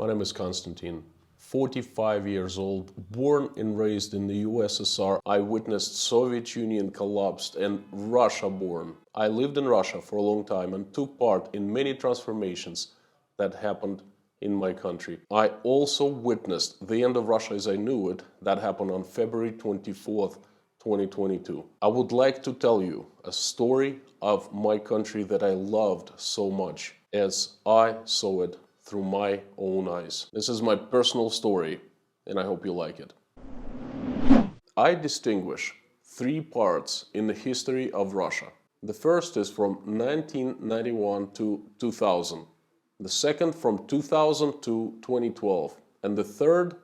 My name is Konstantin, 45 years old, born and raised in the USSR. I witnessed Soviet Union collapsed and Russia born. I lived in Russia for a long time and took part in many transformations that happened in my country. I also witnessed the end of Russia as I knew it. That happened on February 24th, 2022. I would like to tell you a story of my country that I loved so much as I saw it through my own eyes. This is my personal story and I hope you like it. I distinguish three parts in the history of Russia. The first is from 1991 to 2000. The second from 2000 to 2012. And the third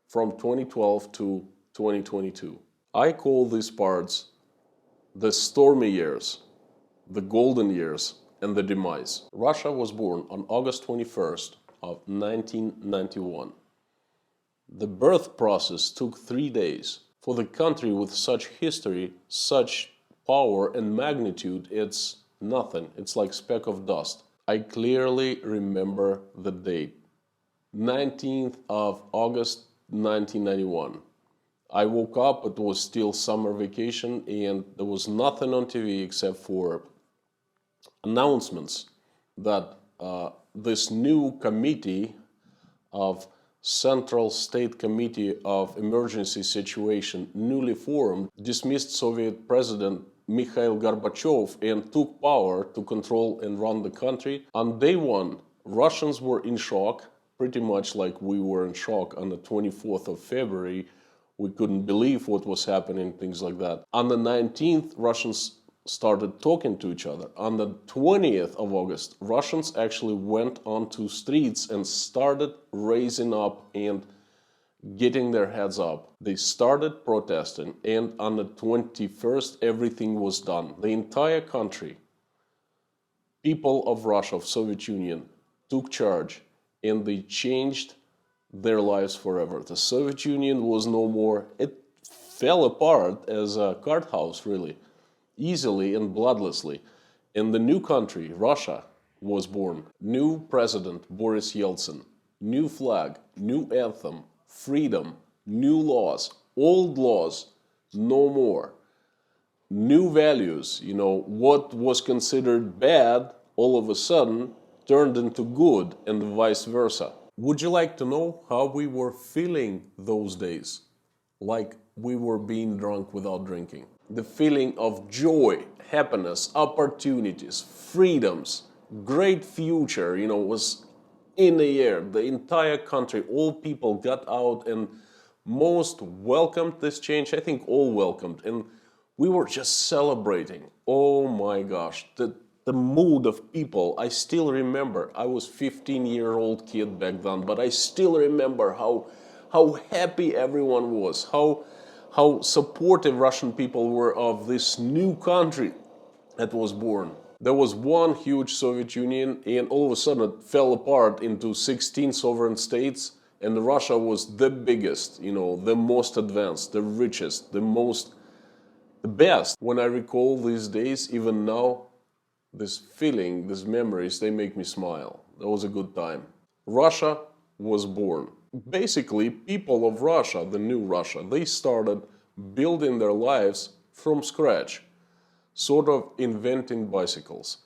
from 2012 to 2022. I call these parts the stormy years, the golden years, and the demise. Russia was born on August 21st of 1991. The birth process took 3 days. For the country with such history, such power and magnitude, it's nothing. It's like a speck of dust. I clearly remember the date, 19th of August 1991. I woke up, it was still summer vacation, and there was nothing on TV except for announcements that this new committee of Central State Committee of Emergency Situation, newly formed, dismissed Soviet President Mikhail Gorbachev and took power to control and run the country. On day one, Russians were in shock, pretty much like we were in shock on the 24th of February. We couldn't believe what was happening, things like that. On the 19th, Russians started talking to each other. On the 20th of August, Russians actually went onto streets and started raising up and getting their heads up. They started protesting, and on the 21st, everything was done. The entire country, people of Russia, of Soviet Union, took charge, and they changed their lives forever. The Soviet Union was no more. It fell apart as a card house, really, easily and bloodlessly. And the new country, Russia, was born. New president, Boris Yeltsin. New flag, new anthem, freedom, new laws, old laws, no more. New values, what was considered bad, all of a sudden turned into good, and vice versa. Would you like to know how we were feeling those days? Like we were being drunk without drinking. The feeling of joy, happiness, opportunities, freedoms, great future, was in the air. The entire country, all people got out and most welcomed this change. I think all welcomed. And we were just celebrating. Oh my gosh, the mood of people. I still remember, I was 15-year-old kid back then, but I still remember how happy everyone was, how supportive Russian people were of this new country that was born. There was one huge Soviet Union, and all of a sudden it fell apart into 16 sovereign states, and Russia was the biggest, the most advanced, the richest, the best. When I recall these days, even now, this feeling, these memories, they make me smile. That was a good time. Russia was born. Basically, people of Russia, the new Russia, they started building their lives from scratch, sort of inventing bicycles.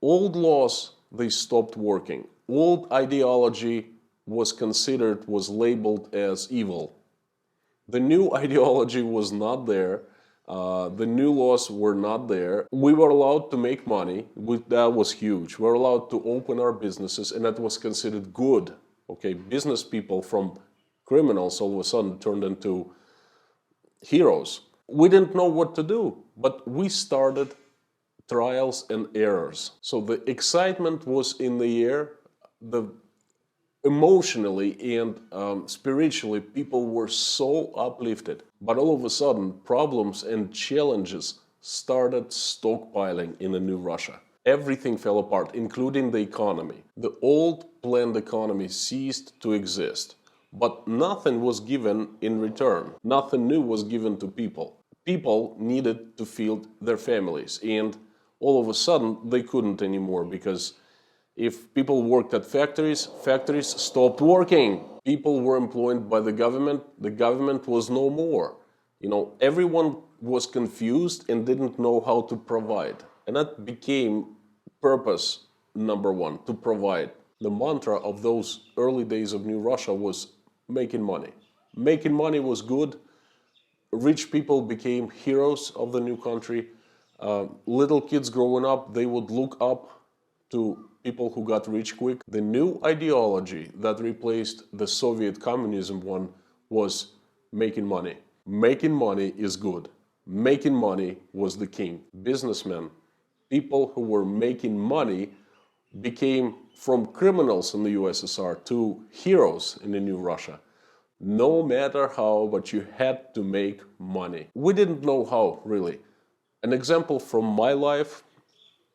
Old laws, they stopped working. Old ideology was labeled as evil. The new ideology was not there. The new laws were not there. We were allowed to make money. That was huge. We were allowed to open our businesses, and that was considered good. Okay, business people from criminals all of a sudden turned into heroes. We didn't know what to do, but we started trials and errors. So the excitement was in the air. Emotionally and spiritually, people were so uplifted. But all of a sudden, problems and challenges started stockpiling in the new Russia. Everything fell apart, including the economy. The old planned economy ceased to exist. But nothing was given in return. Nothing new was given to people. People needed to feed their families. And all of a sudden, they couldn't anymore because If people worked at factories, factories stopped working. People were employed by the government was no more. Everyone was confused and didn't know how to provide. And that became purpose number one, to provide. The mantra of those early days of New Russia was making money. Making money was good. Rich people became heroes of the new country. Little kids growing up, they would look up to people who got rich quick. The new ideology that replaced the Soviet communism one was making money. Making money is good. Making money was the king. Businessmen, people who were making money, became from criminals in the USSR to heroes in the new Russia. No matter how, but you had to make money. We didn't know how, really. An example from my life,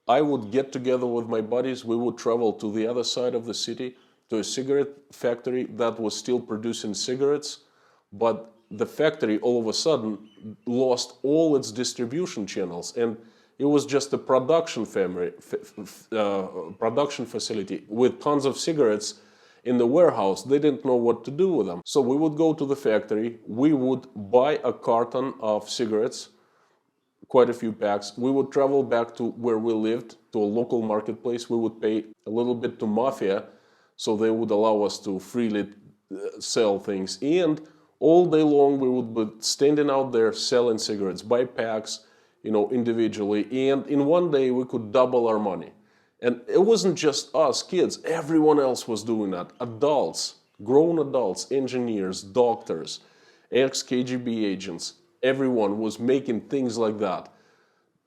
I would get together with my buddies, we would travel to the other side of the city, to a cigarette factory that was still producing cigarettes, but the factory all of a sudden lost all its distribution channels, and it was just a production facility with tons of cigarettes in the warehouse. They didn't know what to do with them. So we would go to the factory, we would buy a carton of cigarettes, quite a few packs. We would travel back to where we lived, to a local marketplace. We would pay a little bit to mafia, so they would allow us to freely sell things. And all day long we would be standing out there selling cigarettes by packs, individually. And in one day we could double our money. And it wasn't just us kids, everyone else was doing that. Adults, grown adults, engineers, doctors, ex-KGB agents, everyone was making things like that.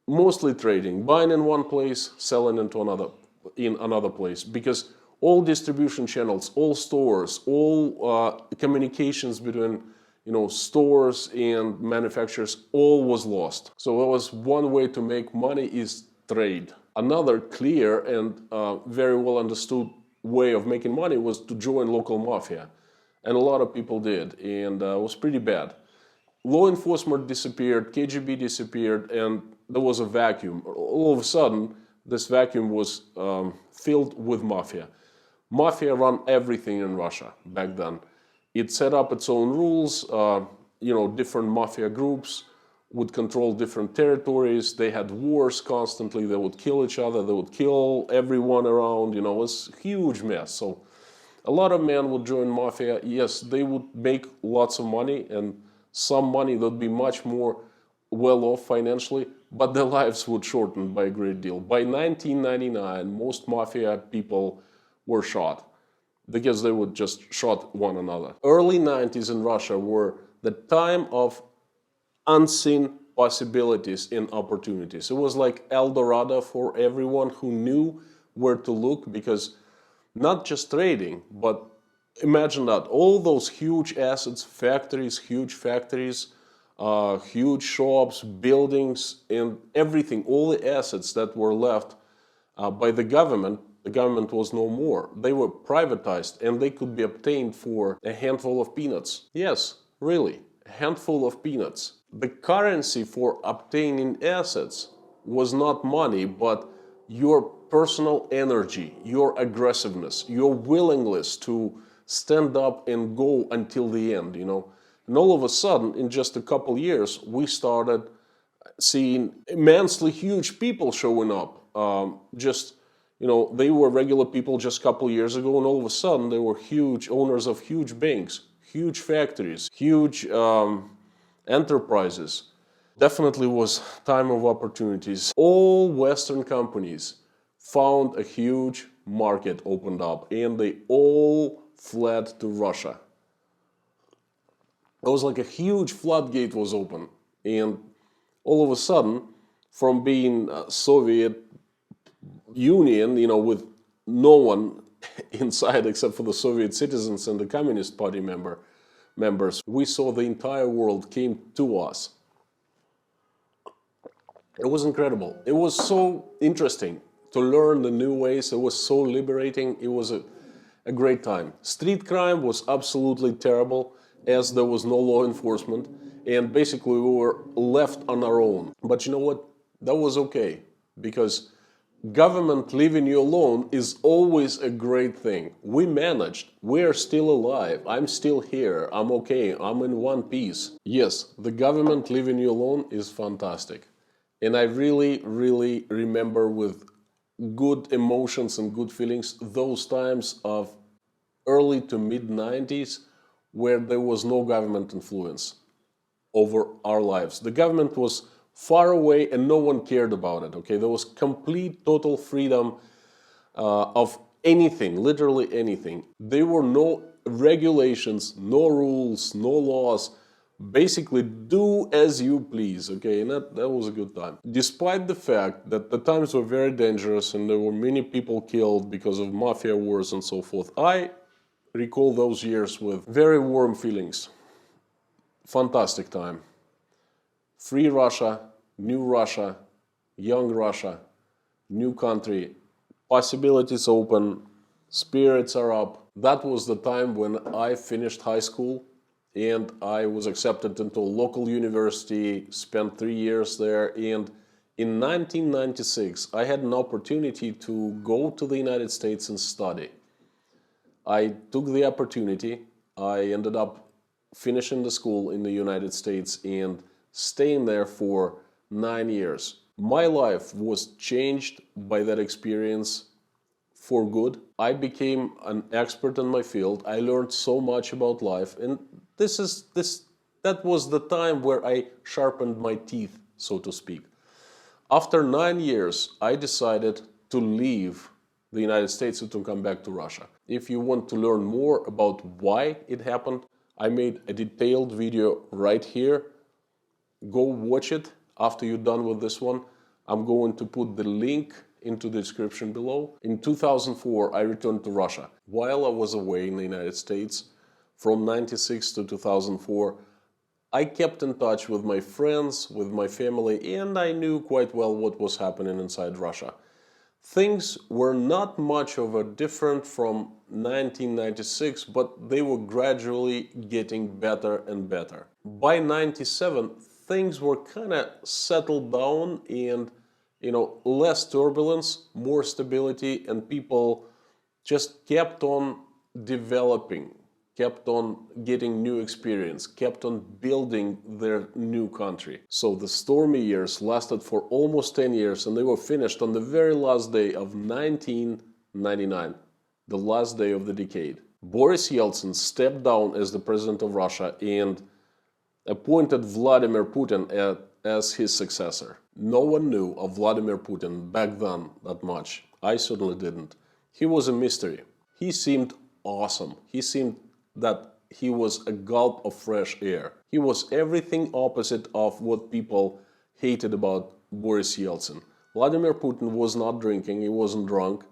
Mostly trading, buying in one place, selling in another place. Because all distribution channels, all stores, all communications between stores and manufacturers, all was lost. So that was one way to make money, is trade. Another clear and very well understood way of making money was to join local mafia. And a lot of people did, and it was pretty bad. Law enforcement disappeared, KGB disappeared, and there was a vacuum. All of a sudden, this vacuum was filled with mafia. Mafia ran everything in Russia back then. It set up its own rules, different mafia groups would control different territories. They had wars constantly. They would kill each other. They would kill everyone around. It was a huge mess. So a lot of men would join mafia. Yes, they would make lots of money, and some money that would be much more well off financially, but their lives would shorten by a great deal. By 1999, most mafia people were shot because they would just shot one another. Early 90s in Russia were the time of unseen possibilities and opportunities. It was like El Dorado for everyone who knew where to look, because not just trading, but imagine that, all those huge assets, huge factories, huge shops, buildings, and everything, all the assets that were left by the government was no more. They were privatized, and they could be obtained for a handful of peanuts. Yes, really, a handful of peanuts. The currency for obtaining assets was not money, but your personal energy, your aggressiveness, your willingness to stand up and go until the end, And all of a sudden, in just a couple years, we started seeing immensely huge people showing up. They were regular people just a couple years ago, and all of a sudden, they were huge owners of huge banks, huge factories, huge enterprises. Definitely was time of opportunities. All Western companies found a huge market opened up, and they all fled to Russia. It was like a huge floodgate was open, and all of a sudden, from being a Soviet Union, with no one inside except for the Soviet citizens and the Communist Party members, we saw the entire world came to us. It was incredible. It was so interesting to learn the new ways. It was so liberating. It was a great time. Street crime was absolutely terrible, as there was no law enforcement, and basically we were left on our own. But you know what? That was okay, because government leaving you alone is always a great thing. We managed. We are still alive. I'm still here. I'm okay. I'm in one piece. Yes, the government leaving you alone is fantastic. And I really, really remember with good emotions and good feelings those times of early to mid 90s where there was no government influence over our lives. The government was far away and no one cared about it. Okay, there was complete, total freedom of anything, literally anything. There were no regulations, no rules, no laws. Basically, do as you please. Okay, and that was a good time. Despite the fact that the times were very dangerous and there were many people killed because of mafia wars and so forth, I recall those years with very warm feelings. Fantastic time. Free Russia, new Russia, young Russia, new country, possibilities open, spirits are up. That was the time when I finished high school and I was accepted into a local university, spent 3 years there, and in 1996 I had an opportunity to go to the United States and study. I took the opportunity. I ended up finishing the school in the United States and staying there for 9 years. My life was changed by that experience for good. I became an expert in my field. I learned so much about life, and that was the time where I sharpened my teeth, so to speak. After 9 years, I decided to leave the United States and to come back to Russia. If you want to learn more about why it happened, I made a detailed video right here. Go watch it after you're done with this one. I'm going to put the link into the description below. In 2004, I returned to Russia. While I was away in the United States, from 96 to 2004, I kept in touch with my friends, with my family, and I knew quite well what was happening inside Russia. Things were not much of a different from 1996, but they were gradually getting better and better. By 97, things were kind of settled down and, less turbulence, more stability, and people just kept on developing, kept on getting new experience, kept on building their new country. So the stormy years lasted for almost 10 years and they were finished on the very last day of 1999, the last day of the decade. Boris Yeltsin stepped down as the president of Russia and appointed Vladimir Putin as his successor. No one knew of Vladimir Putin back then that much. I certainly didn't. He was a mystery. He seemed awesome. He seemed that he was a gulp of fresh air. He was everything opposite of what people hated about Boris Yeltsin. Vladimir Putin was not drinking, he wasn't drunk,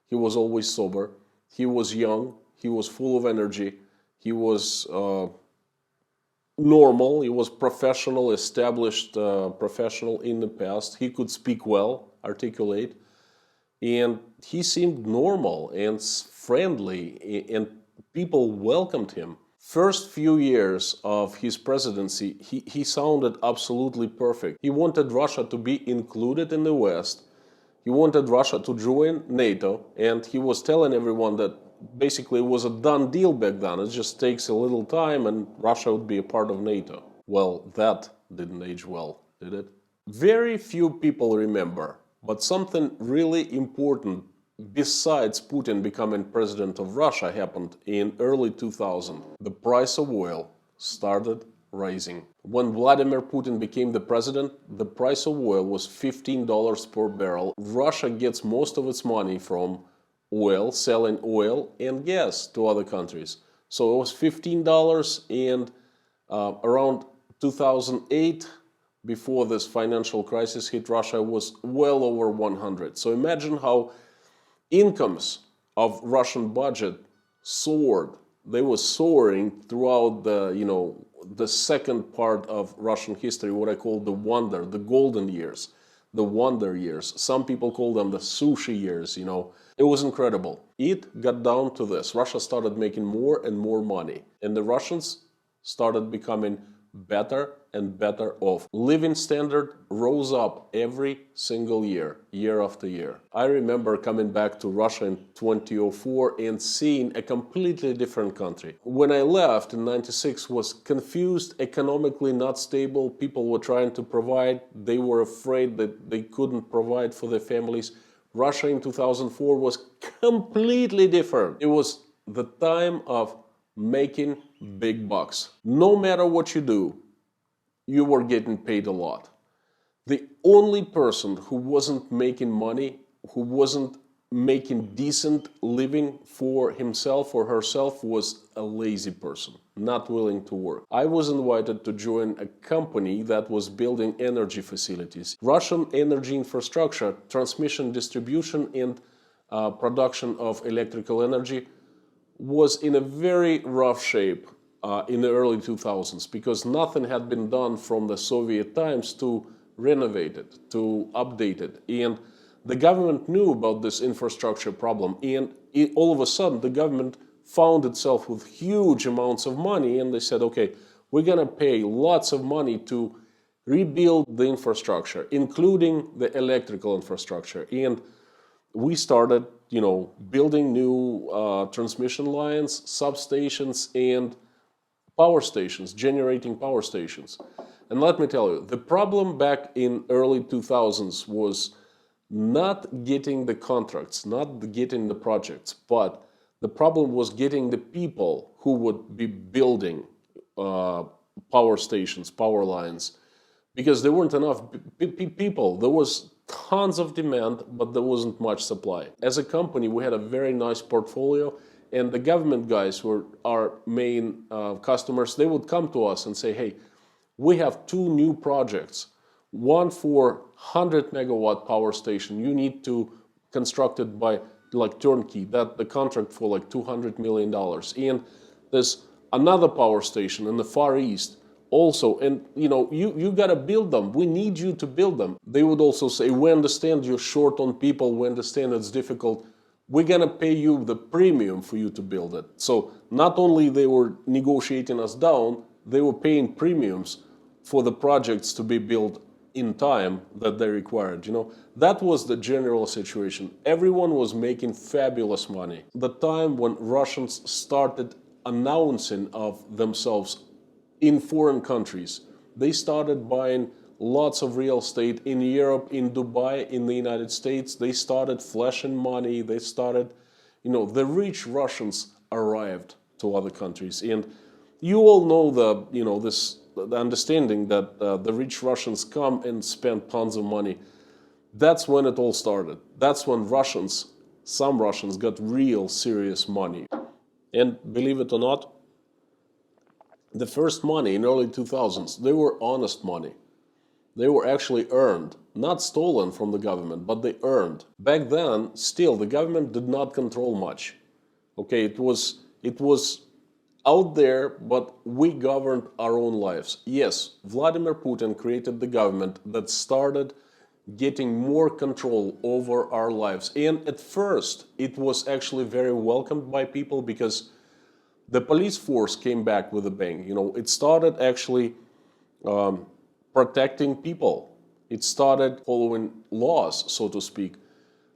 he was always sober, he was young, he was full of energy, he was normal, he was professional, established professional in the past, he could speak well, articulate, and he seemed normal and friendly, and people welcomed him. First few years of his presidency, he sounded absolutely perfect. He wanted Russia to be included in the West. He wanted Russia to join NATO, and he was telling everyone that basically it was a done deal back then. It just takes a little time and Russia would be a part of NATO. Well, that didn't age well, did it? Very few people remember, but something really important besides Putin becoming president of Russia happened in early 2000. The price of oil started rising. When Vladimir Putin became the president, the price of oil was $15 per barrel. Russia gets most of its money from oil, selling oil and gas to other countries. So it was $15, and around 2008, before this financial crisis hit Russia, was well over 100. So imagine how incomes of Russian budget soared. They were soaring throughout the second part of Russian history, what I call the golden years, the wonder years. Some people call them the sushi years, It was incredible. It got down to this. Russia started making more and more money, and the Russians started becoming better and better off. Living standard rose up every single year, year after year. I remember coming back to Russia in 2004 and seeing a completely different country. When I left in 96, was confused, economically not stable. People were trying to provide. They were afraid that they couldn't provide for their families. Russia in 2004 was completely different. It was the time of making big bucks. No matter what you do, you were getting paid a lot. The only person who wasn't making money, who wasn't making decent living for himself or herself, was a lazy person, not willing to work. I was invited to join a company that was building energy facilities. Russian energy infrastructure, transmission, distribution, and production of electrical energy was in a very rough shape in the early 2000s, because nothing had been done from the Soviet times to renovate it, to update it. And the government knew about this infrastructure problem, and all of a sudden the government found itself with huge amounts of money, and they said, okay, we're going to pay lots of money to rebuild the infrastructure, including the electrical infrastructure. And we started, building new transmission lines, substations, and power stations, generating power stations. And let me tell you, the problem back in early 2000s was not getting the contracts, not getting the projects, but the problem was getting the people who would be building power stations, power lines, because there weren't enough people. There was tons of demand, but there wasn't much supply. As a company, we had a very nice portfolio, and the government guys were our main customers. They would come to us and say, hey, we have 2 new projects. One for 100 megawatt power station. You need to construct it by turnkey. That the contract for $200 million. And there's another power station in the Far East also, and you got to build them. We need you to build them. They would also say, we understand you're short on people. We understand it's difficult. We're going to pay you the premium for you to build it. So not only they were negotiating us down, they were paying premiums for the projects to be built in time that they required. That was the general situation. Everyone was making fabulous money. The time when Russians started announcing of themselves in foreign countries, they started buying lots of real estate in Europe, in Dubai, in the United States. They started flashing money. They started, the rich Russians arrived to other countries. And you all know the understanding that the rich Russians come and spend tons of money. That's when it all started. That's when some Russians got real serious money. And believe it or not, the first money in early 2000s, they were honest money. They were actually earned, not stolen from the government, but they earned. Back then, still, the government did not control much. Okay, it was out there, but we governed our own lives. Yes, Vladimir Putin created the government that started getting more control over our lives. And at first, it was actually very welcomed by people, because the police force came back with a bang. It started actually protecting people. It started following laws, so to speak.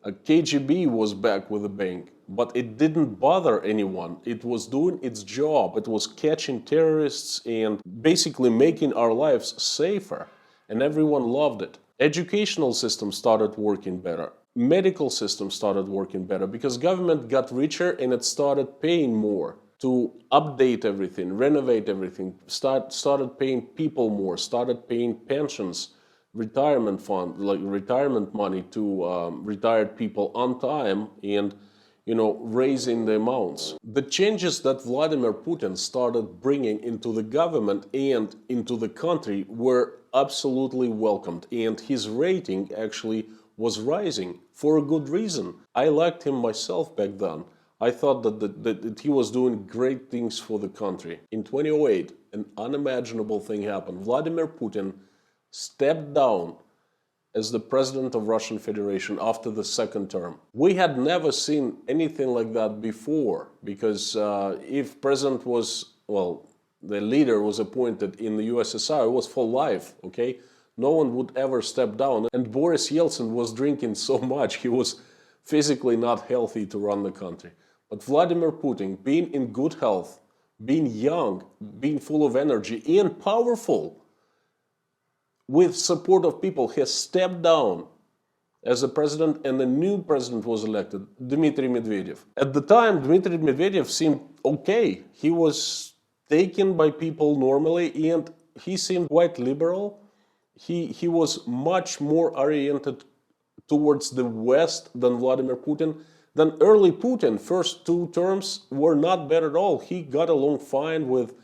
KGB was back with a bang, but it didn't bother anyone. It was doing its job. It was catching terrorists and basically making our lives safer, and everyone loved it. Educational system started working better. Medical system started working better, because government got richer and it started paying more to update everything, renovate everything, started paying people more, started paying pensions, retirement fund, retirement money to retired people on time, and raising the amounts. The changes that Vladimir Putin started bringing into the government and into the country were absolutely welcomed, and his rating actually was rising for a good reason. I liked him myself back then. I thought that he was doing great things for the country. In 2008, an unimaginable thing happened. Vladimir Putin stepped down as the president of Russian Federation after the second term. We had never seen anything like that before, because if president was, the leader was appointed in the USSR, it was for life, okay? No one would ever step down. And Boris Yeltsin was drinking so much, he was physically not healthy to run the country. But Vladimir Putin, being in good health, being young, being full of energy and powerful, with support of people, has stepped down as a president, and a new president was elected, Dmitry Medvedev. At the time, Dmitry Medvedev seemed okay. He was taken by people normally, and he seemed quite liberal. He was much more oriented towards the West than Vladimir Putin. Then early Putin, first 2 terms were not bad at all. He got along fine with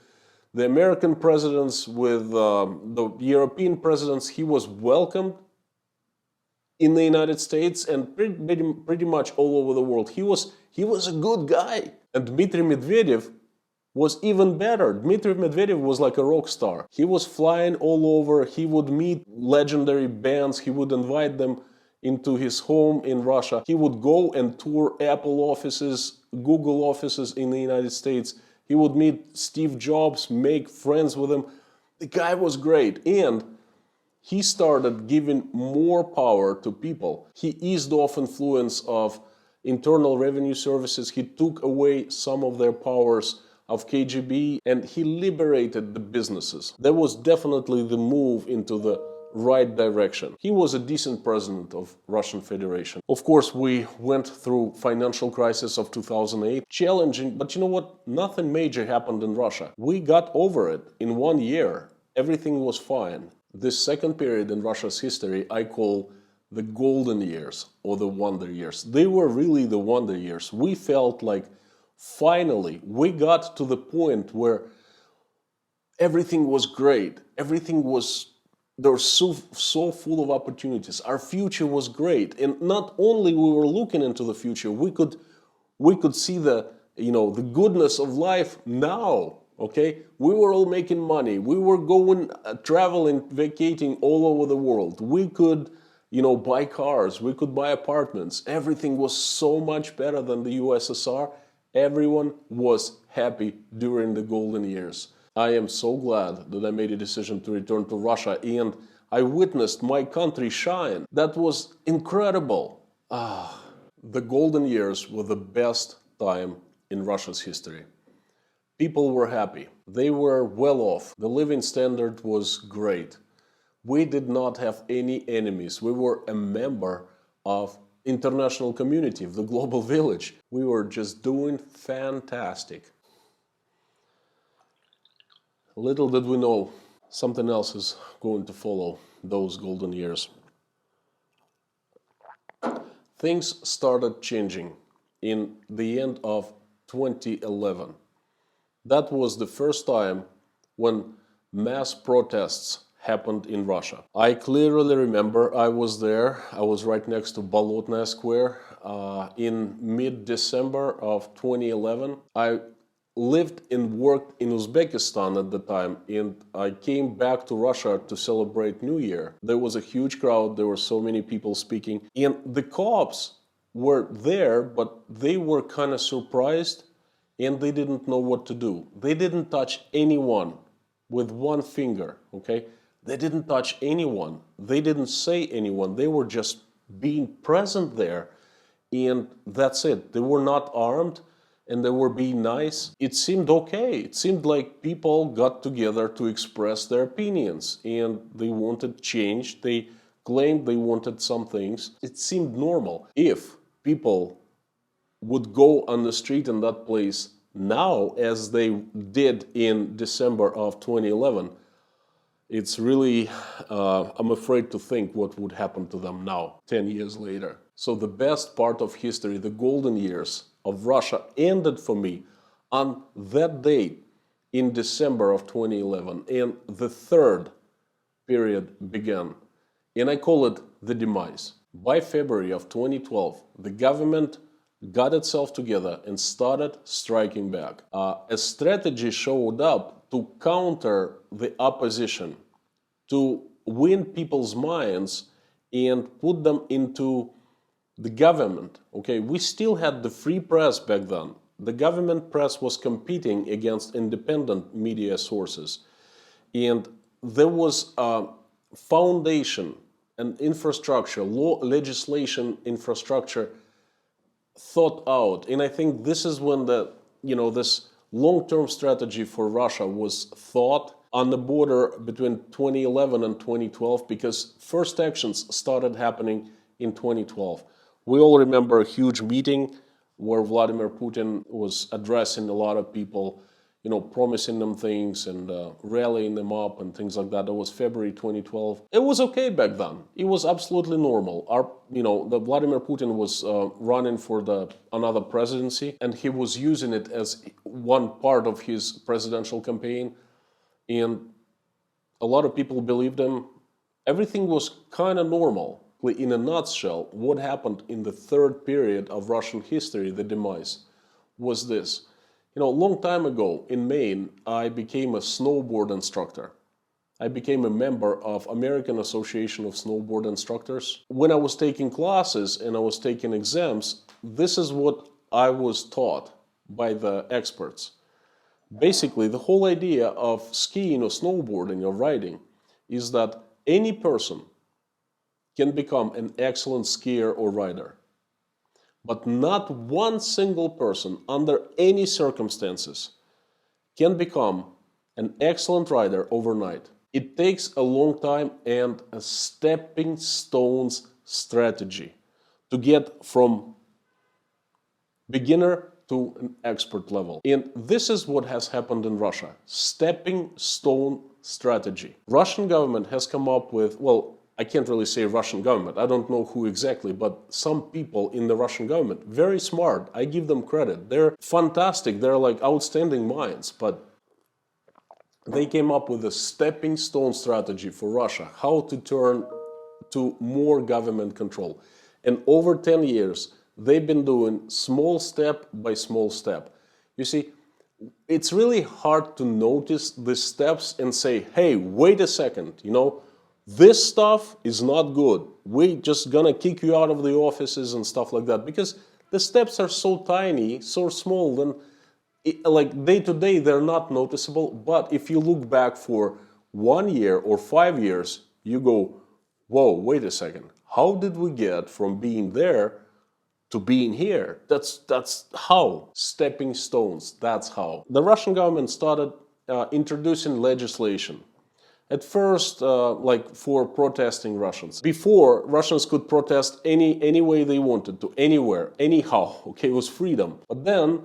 the American presidents, with the European presidents. He was welcomed in the United States and pretty much all over the world. He was a good guy. And Dmitry Medvedev was even better. Dmitry Medvedev was like a rock star. He was flying all over. He would meet legendary bands. He would invite them into his home in Russia. He would go and tour Apple offices, Google offices in the United States. He would meet Steve Jobs, make friends with him. The guy was great. And he started giving more power to people. He eased off influence of internal revenue services. He took away some of their powers of KGB, and he liberated the businesses. That was definitely the move into the right direction. He was a decent president of Russian Federation. Of course, we went through financial crisis of 2008, challenging, but you know what? Nothing major happened in Russia. We got over it in 1 year. Everything was fine. This second period in Russia's history I call the golden years or the wonder years. They were really the wonder years. We felt like finally we got to the point where everything was great. Everything was, they were so full of opportunities. Our future was great. And not only we were looking into the future, we could see the goodness of life now. Okay, we were all making money. We were going, traveling, vacating all over the world. We could, buy cars. We could buy apartments. Everything was so much better than the USSR. Everyone was happy during the golden years. I am so glad that I made a decision to return to Russia, and I witnessed my country shine. That was incredible. The golden years were the best time in Russia's history. People were happy. They were well off. The living standard was great. We did not have any enemies. We were a member of international community, of the global village. We were just doing fantastic. Little did we know, something else is going to follow those golden years. Things started changing in the end of 2011. That was the first time when mass protests happened in Russia. I clearly remember I was there. I was right next to Bolotnaya Square in mid-December of 2011. I lived and worked in Uzbekistan at the time, and I came back to Russia to celebrate New Year. There was a huge crowd. There were so many people speaking. And the cops were there, but they were kind of surprised, and they didn't know what to do. They didn't touch anyone with one finger, okay? They didn't touch anyone. They didn't say anyone. They were just being present there, and that's it. They were not armed, and they were being nice. It seemed okay. It seemed like people got together to express their opinions, and they wanted change. They claimed they wanted some things. It seemed normal. If people would go on the street in that place now as they did in December of 2011, it's really, I'm afraid to think what would happen to them now, 10 years later. So the best part of history, the golden years of Russia, ended for me on that date in December of 2011, and the third period began. And I call it the demise. By February of 2012, the government got itself together and started striking back. A strategy showed up to counter the opposition, to win people's minds and put them into the government. Okay, we still had the free press back then. The government press was competing against independent media sources. And there was a foundation, an infrastructure, law, legislation infrastructure thought out. And I think this is when this long-term strategy for Russia was thought on the border between 2011 and 2012, because first actions started happening in 2012. We all remember a huge meeting where Vladimir Putin was addressing a lot of people, promising them things and rallying them up and things like that. That was February 2012. It was okay back then. It was absolutely normal. The Vladimir Putin was running for another presidency, and he was using it as one part of his presidential campaign. And a lot of people believed him. Everything was kind of normal. In a nutshell, what happened in the third period of Russian history, the demise, was this. A long time ago in Maine, I became a snowboard instructor. I became a member of American Association of Snowboard Instructors. When I was taking classes and I was taking exams, this is what I was taught by the experts. Basically, the whole idea of skiing or snowboarding or riding is that any person can become an excellent skier or rider. But not one single person, under any circumstances, can become an excellent rider overnight. It takes a long time and a stepping stones strategy to get from beginner to an expert level. And this is what has happened in Russia. Stepping stone strategy. Russian government has come up with, I can't really say Russian government, I don't know who exactly, but some people in the Russian government, very smart, I give them credit. They're fantastic, they're like outstanding minds, but they came up with a stepping stone strategy for Russia, how to turn to more government control. And over 10 years, they've been doing small step by small step. You see, it's really hard to notice the steps and say, hey, wait a second, this stuff is not good. We're just gonna kick you out of the offices and stuff like that, because the steps are so tiny, so small, then day to day they're not noticeable. But if you look back for 1 year or 5 years, you go, whoa, wait a second. How did we get from being there to being here? That's how. Stepping stones, that's how. The Russian government started introducing legislation. At first, for protesting Russians. Before, Russians could protest any way they wanted to, anywhere, anyhow. Okay, it was freedom. But then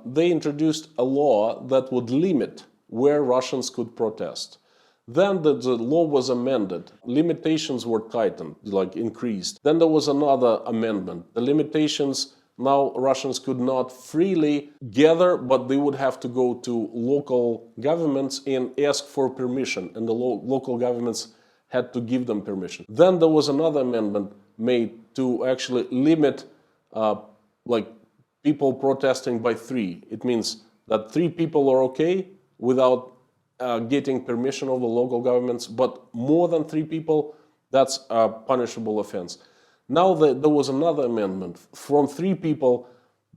they introduced a law that would limit where Russians could protest. Then the law was amended. Limitations were tightened, increased. Then there was another amendment. The limitations, now Russians could not freely gather, but they would have to go to local governments and ask for permission, and the local governments had to give them permission. Then there was another amendment made to actually limit people protesting by 3. It means that 3 people are okay without getting permission of the local governments, but more than 3 people, that's a punishable offense. Now there was another amendment. From 3 people,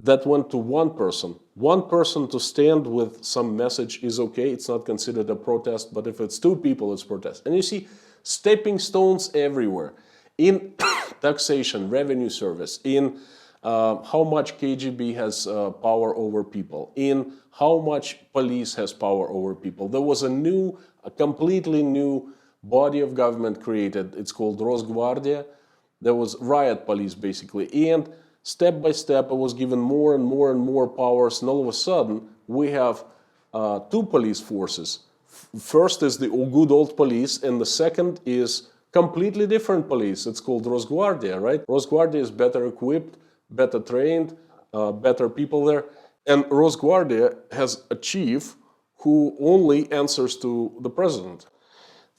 that went to 1 person. 1 person to stand with some message is okay. It's not considered a protest. But if it's 2 people, it's protest. And you see stepping stones everywhere. In taxation, revenue service, in how much KGB has power over people, in how much police has power over people. There was a completely new body of government created. It's called Rosgvardia. There was riot police, basically. And step by step, it was given more and more and more powers. And all of a sudden, we have 2 police forces. First is the good old police, and the second is completely different police. It's called Rosgvardia, right? Rosgvardia is better equipped, better trained, better people there. And Rosgvardia has a chief who only answers to the president.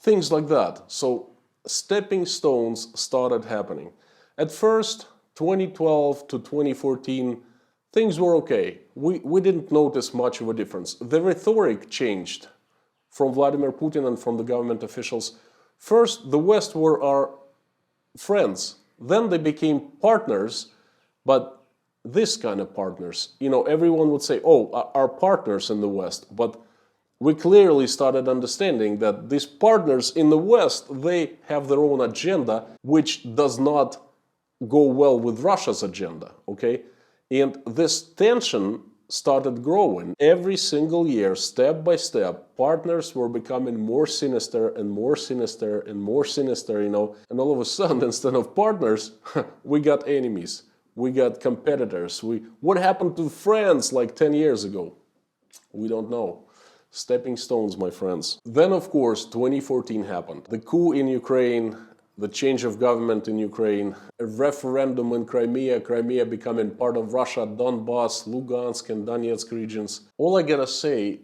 Things like that. So stepping stones started happening. At first, 2012 to 2014, things were okay. We didn't notice much of a difference. The rhetoric changed from Vladimir Putin and from the government officials. First, the West were our friends. Then they became partners, but this kind of partners. Everyone would say, oh, our partners in the West, but we clearly started understanding that these partners in the West, they have their own agenda, which does not go well with Russia's agenda, okay? And this tension started growing. Every single year, step by step, partners were becoming more sinister and more sinister and more sinister, and all of a sudden, instead of partners, we got enemies. We got competitors. What happened to friends like 10 years ago? We don't know. Stepping stones, my friends. Then, of course, 2014 happened. The coup in Ukraine, the change of government in Ukraine, a referendum in Crimea, Crimea becoming part of Russia, Donbass, Lugansk, and Donetsk regions. All I gotta say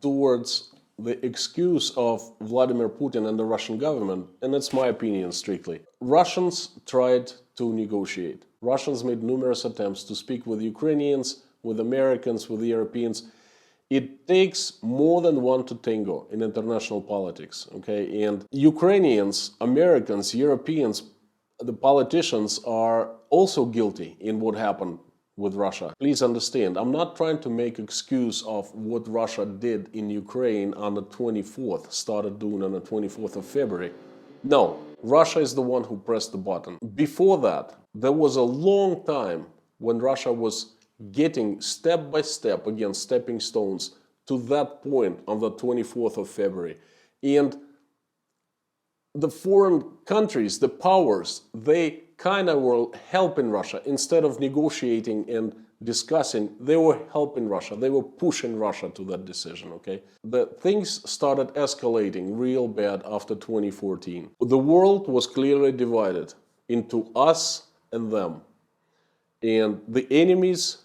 towards the excuse of Vladimir Putin and the Russian government, and it's my opinion strictly, Russians tried to negotiate. Russians made numerous attempts to speak with Ukrainians, with Americans, with Europeans. It takes more than one to tango in international politics, okay? And Ukrainians, Americans, Europeans, the politicians are also guilty in what happened with Russia. Please understand, I'm not trying to make excuse of what Russia did in Ukraine on the 24th, started doing on the 24th of February. No, Russia is the one who pressed the button. Before that, there was a long time when Russia was getting step by step, again, stepping stones to that point on the 24th of February. And the foreign countries, the powers, they kind of were helping Russia. Instead of negotiating and discussing, they were helping Russia. They were pushing Russia to that decision, okay? The things started escalating real bad after 2014. The world was clearly divided into us and them. And the enemies,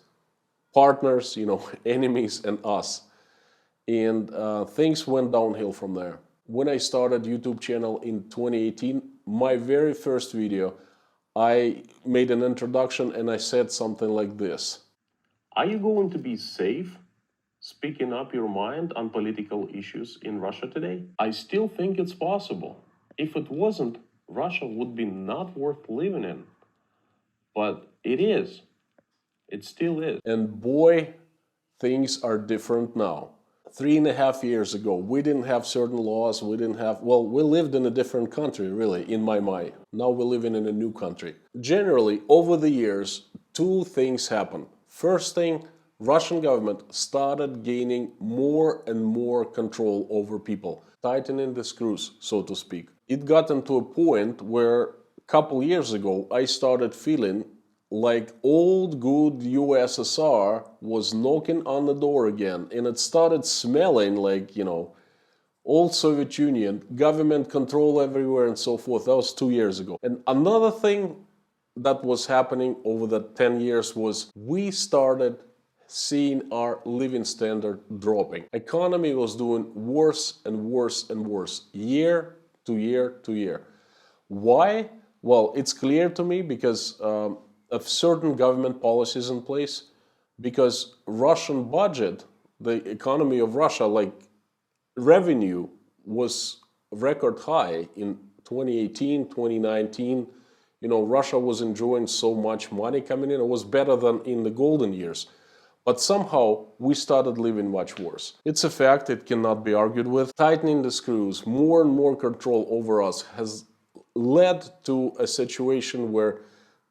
partners, enemies and us. And things went downhill from there. When I started YouTube channel in 2018, my very first video, I made an introduction and I said something like this. Are you going to be safe speaking up your mind on political issues in Russia today? I still think it's possible. If it wasn't, Russia would be not worth living in. But it is. It still is. And boy, things are different now. 3.5 years ago, we didn't have certain laws, we lived in a different country, really, in my mind. Now we're living in a new country. Generally, over the years, two things happened. First thing, Russian government started gaining more and more control over people, tightening the screws, so to speak. It got into a point where a couple years ago, I started feeling like old good USSR was knocking on the door again, and it started smelling like, old Soviet Union, government control everywhere and so forth. That was 2 years ago. And another thing that was happening over the 10 years was we started seeing our living standard dropping. Economy was doing worse and worse and worse, year to year to year. Why? Well, it's clear to me because of certain government policies in place, because Russian budget, the economy of Russia, like revenue was record high in 2018, 2019. Russia was enjoying so much money coming in. It was better than in the golden years. But somehow we started living much worse. It's a fact, it cannot be argued with. Tightening the screws, more and more control over us has led to a situation where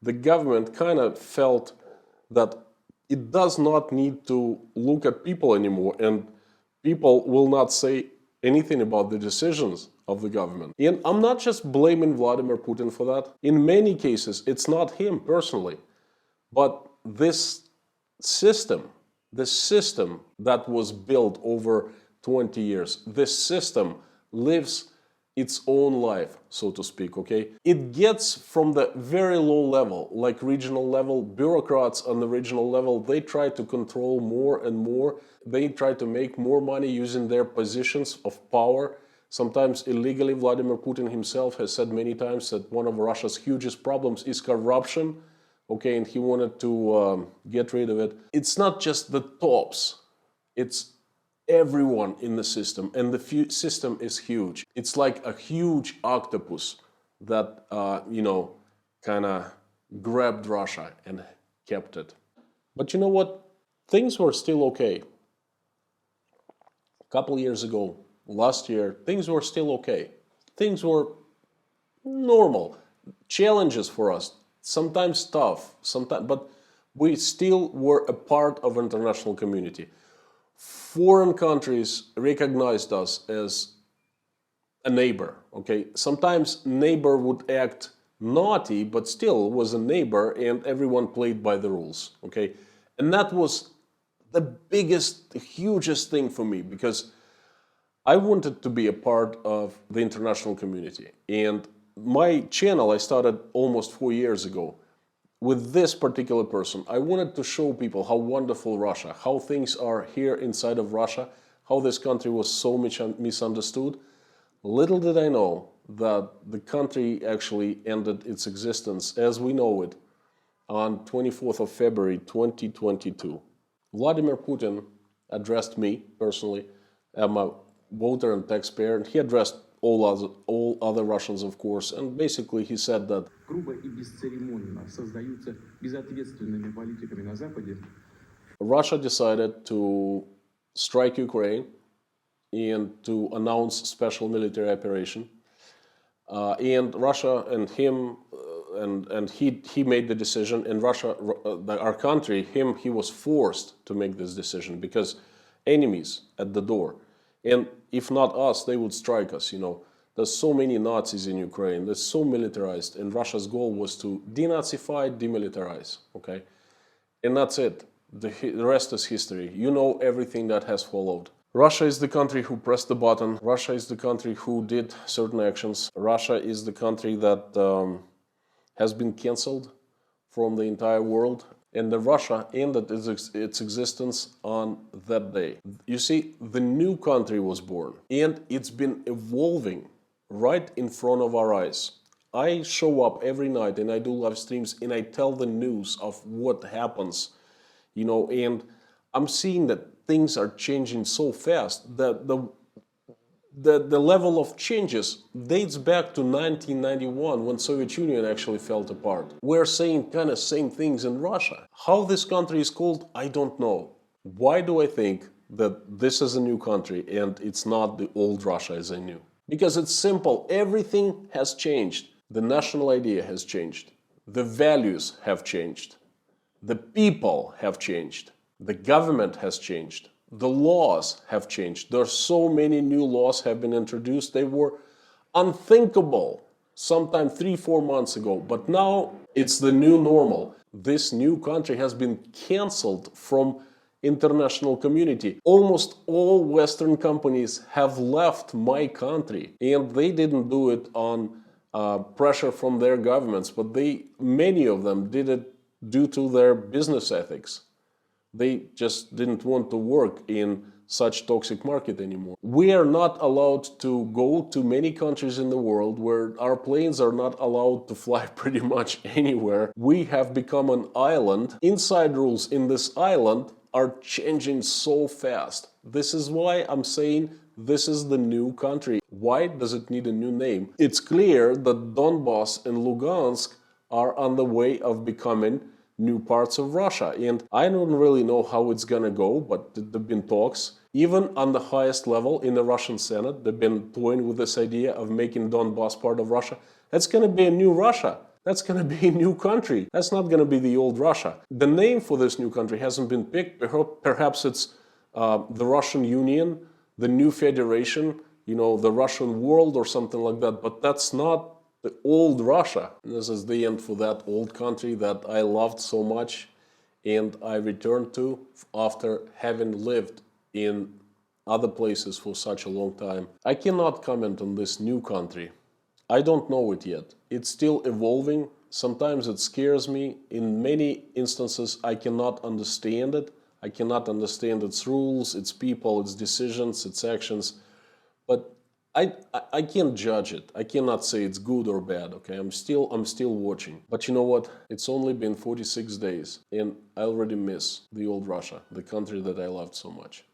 the government kind of felt that it does not need to look at people anymore, and people will not say anything about the decisions of the government. And I'm not just blaming Vladimir Putin for that. In many cases, it's not him personally, but this system that was built over 20 years, this system lives its own life, so to speak, okay? It gets from the very low level, like regional level, bureaucrats on the regional level, they try to control more and more. They try to make more money using their positions of power. Sometimes illegally. Vladimir Putin himself has said many times that one of Russia's hugest problems is corruption, okay, and he wanted to get rid of it. It's not just the tops, it's everyone in the system, and the system is huge. It's like a huge octopus that, kind of grabbed Russia and kept it. But you know what? Things were still okay. A couple years ago, last year, things were still okay. Things were normal. Challenges for us, sometimes tough, sometimes, but we still were a part of international community. Foreign countries recognized us as a neighbor. Okay, sometimes neighbor would act naughty, but still was a neighbor, and everyone played by the rules. Okay, and that was the biggest, the hugest thing for me, because I wanted to be a part of the international community. And my channel I started almost 4 years ago with this particular person. I wanted to show people how wonderful Russia, how things are here inside of Russia, how this country was so much misunderstood. Little did I know that the country actually ended its existence as we know it on 24th of February 2022. Vladimir Putin addressed me personally. I'm a voter and taxpayer, and he addressed all other Russians, of course, and basically he said that грубо и бесцеремонно создаются безответственными политиками на Западе. Russia decided to strike Ukraine and to announce special military operation. And Russia and him, and he made the decision. And Russia, our country, he was forced to make this decision because enemies at the door. And if not us, they would strike us. You know, there's so many Nazis in Ukraine. They're so militarized, and Russia's goal was to denazify, demilitarize. Okay, and that's it. The rest is history. You know everything that has followed. Russia is the country who pressed the button. Russia is the country who did certain actions. Russia is the country that has been canceled from the entire world. And the Russia ended its existence on that day. You see, the new country was born, and it's been evolving right in front of our eyes. I show up every night and I do live streams and I tell the news of what happens, you know, and I'm seeing that things are changing so fast that the level of changes dates back to 1991 when Soviet Union actually fell apart. We're saying kind of same things in Russia. How this country is called, I don't know. Why do I think that this is a new country and it's not the old Russia as I knew? Because it's simple. Everything has changed. The national idea has changed. The values have changed. The people have changed. The government has changed. The laws have changed. There are so many new laws have been introduced. They were unthinkable sometime 3-4 months ago, but now it's the new normal. This new country has been canceled from international community. Almost all Western companies have left my country, and they didn't do it on pressure from their governments, but many of them did it due to their business ethics. They just didn't want to work in such toxic market anymore. We are not allowed to go to many countries in the world where our planes are not allowed to fly pretty much anywhere. We have become an island. Inside rules in this island are changing so fast. This is why I'm saying this is the new country. Why does it need a new name? It's clear that Donbass and Lugansk are on the way of becoming new parts of Russia. And I don't really know how it's gonna go, but there have been talks. Even on the highest level in the Russian Senate, they've been toying with this idea of making Donbass part of Russia. That's gonna be a new Russia. That's gonna be a new country. That's not gonna be the old Russia. The name for this new country hasn't been picked. Perhaps it's the Russian Union, the new federation, you know, the Russian world or something like that. But that's not the old Russia. This is the end for that old country that I loved so much and I returned to after having lived in other places for such a long time. I cannot comment on this new country. I don't know it yet. It's still evolving. Sometimes it scares me. In many instances, I cannot understand it. I cannot understand its rules, its people, its decisions, its actions. But I can't judge it. I cannot say it's good or bad, okay? I'm still watching. But you know what? It's only been 46 days and I already miss the old Russia, the country that I loved so much.